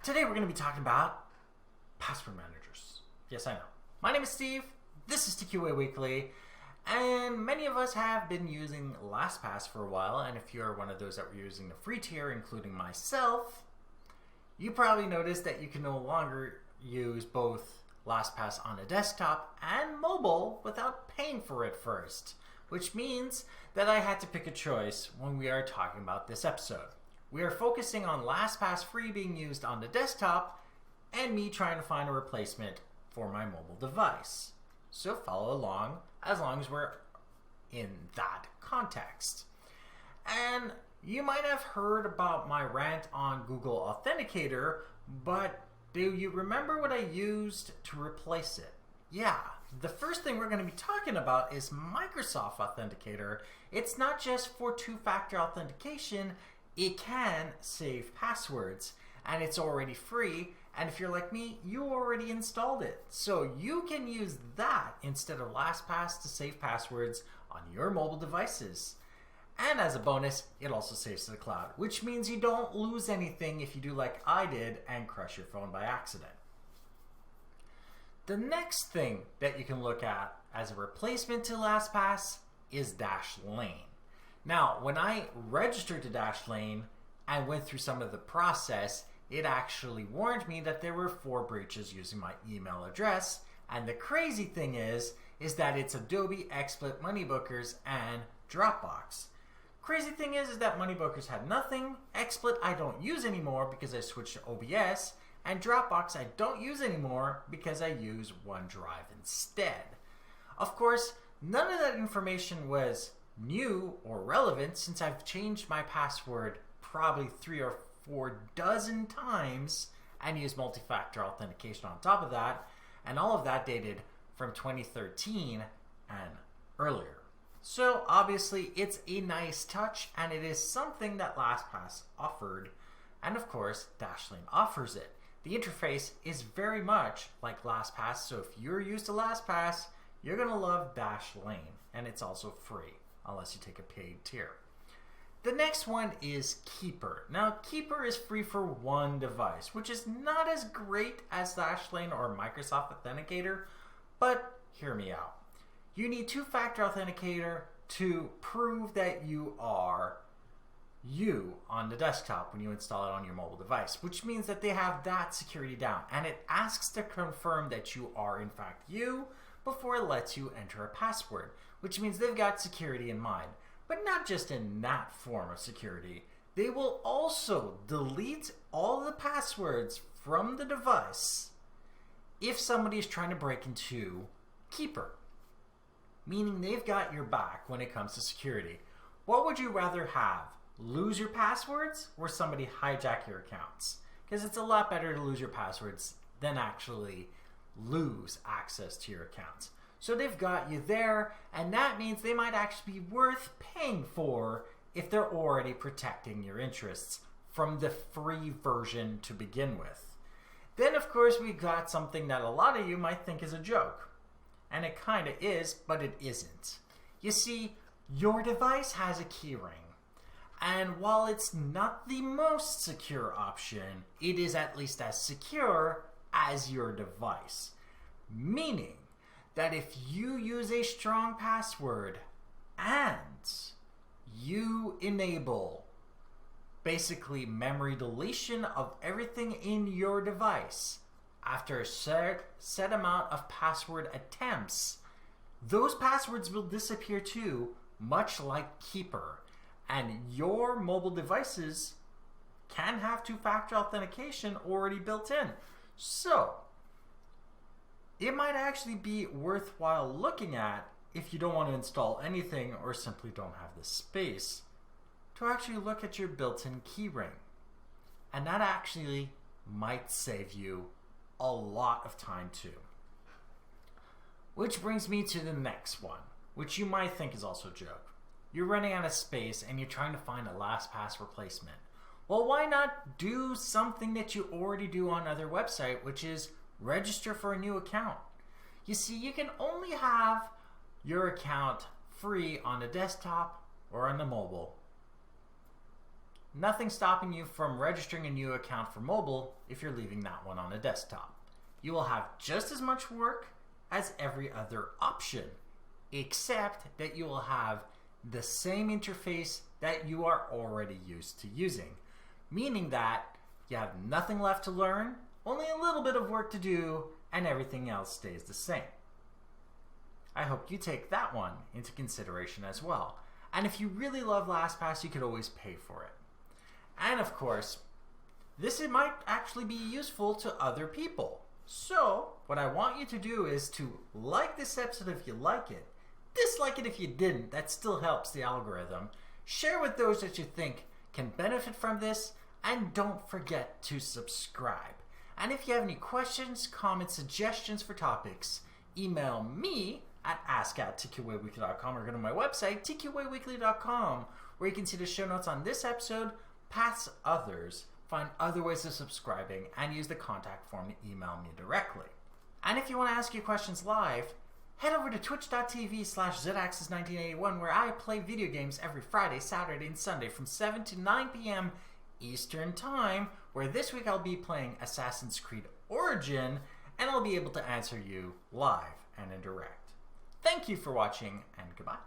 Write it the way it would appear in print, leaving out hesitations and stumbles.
Today we're going to be talking about password managers. Yes, I know. My name is Steve. This is TQA Weekly. And many of us have been using LastPass for a while. And if you're one of those that were using the free tier, including myself, you probably noticed that you can no longer use both LastPass on a desktop and mobile without paying for it first. Which means that I had to pick a choice when we are talking about this episode. We are focusing on LastPass free being used on the desktop and me trying to find a replacement for my mobile device. So follow along as long as we're in that context. And you might have heard about my rant on Google Authenticator, but do you remember what I used to replace it? Yeah, the first thing we're going to be talking about is Microsoft Authenticator. It's not just for two-factor authentication. It can save passwords, and it's already free, and if you're like me, you already installed it. So you can use that instead of LastPass to save passwords on your mobile devices. And as a bonus, it also saves to the cloud, which means you don't lose anything if you do like I did and crush your phone by accident. The next thing that you can look at as a replacement to LastPass is Dashlane. Now, when I registered to Dashlane and went through some of the process, it actually warned me that there were 4 breaches using my email address. And the crazy thing is that it's Adobe, XSplit, Moneybookers, and Dropbox. Crazy thing is that Moneybookers had nothing. XSplit I don't use anymore because I switched to OBS. And Dropbox I don't use anymore because I use OneDrive instead. Of course, none of that information was new or relevant since I've changed my password probably 3 or 4 dozen times and used multi-factor authentication on top of that, and all of that dated from 2013 and earlier. So obviously it's a nice touch, and it is something that LastPass offered, and of course Dashlane offers it. The interface is very much like LastPass, so if you're used to LastPass, you're going to love Dashlane, and it's also free unless you take a paid tier. The next one is Keeper. Now, Keeper is free for one device, which is not as great as Dashlane or Microsoft Authenticator, but hear me out. You need two-factor authenticator to prove that you are you on the desktop when you install it on your mobile device, which means that they have that security down, and it asks to confirm that you are in fact you before it lets you enter a password, which means they've got security in mind. But not just in that form of security. They will also delete all the passwords from the device if somebody is trying to break into Keeper. Meaning they've got your back when it comes to security. What would you rather have? Lose your passwords or somebody hijack your accounts? Because it's a lot better to lose your passwords than actually lose access to your accounts. So they've got you there, and that means they might actually be worth paying for if they're already protecting your interests from the free version to begin with. Then of course we've got something that a lot of you might think is a joke. And it kinda is, but it isn't. You see, your device has a keyring. And while it's not the most secure option, it is at least as secure as your device. Meaning that if you use a strong password and you enable basically memory deletion of everything in your device after a set amount of password attempts, those passwords will disappear too, much like Keeper. And your mobile devices can have two-factor authentication already built in. So it might actually be worthwhile looking at if you don't want to install anything or simply don't have the space to actually look at your built-in keyring. And that actually might save you a lot of time too. Which brings me to the next one, which you might think is also a joke. You're running out of space and you're trying to find a LastPass replacement. Well, why not do something that you already do on other websites, which is register for a new account. You see, you can only have your account free on the desktop or on the mobile. nothing stopping you from registering a new account for mobile if you're leaving that one on a desktop. You will have just as much work as every other option, except that you will have the same interface that you are already used to using, meaning that you have nothing left to learn, only a little bit of work to do, and everything else stays the same. I hope you take that one into consideration as well. And if you really love LastPass, you could always pay for it. And of course, this might actually be useful to other people. So, what I want you to do is to like this episode if you like it, dislike it if you didn't, that still helps the algorithm, share with those that you think can benefit from this, and don't forget to subscribe. And if you have any questions, comments, suggestions for topics, email me at ask@tqaweekly.com or go to my website, tqaweekly.com, where you can see the show notes on this episode, past others, find other ways of subscribing, and use the contact form to email me directly. And if you want to ask your questions live, head over to twitch.tv/zaxis1981, where I play video games every Friday, Saturday, and Sunday from 7 to 9 p.m. Eastern Time, where this week I'll be playing Assassin's Creed Origin, and I'll be able to answer you live and in direct. Thank you for watching, and goodbye.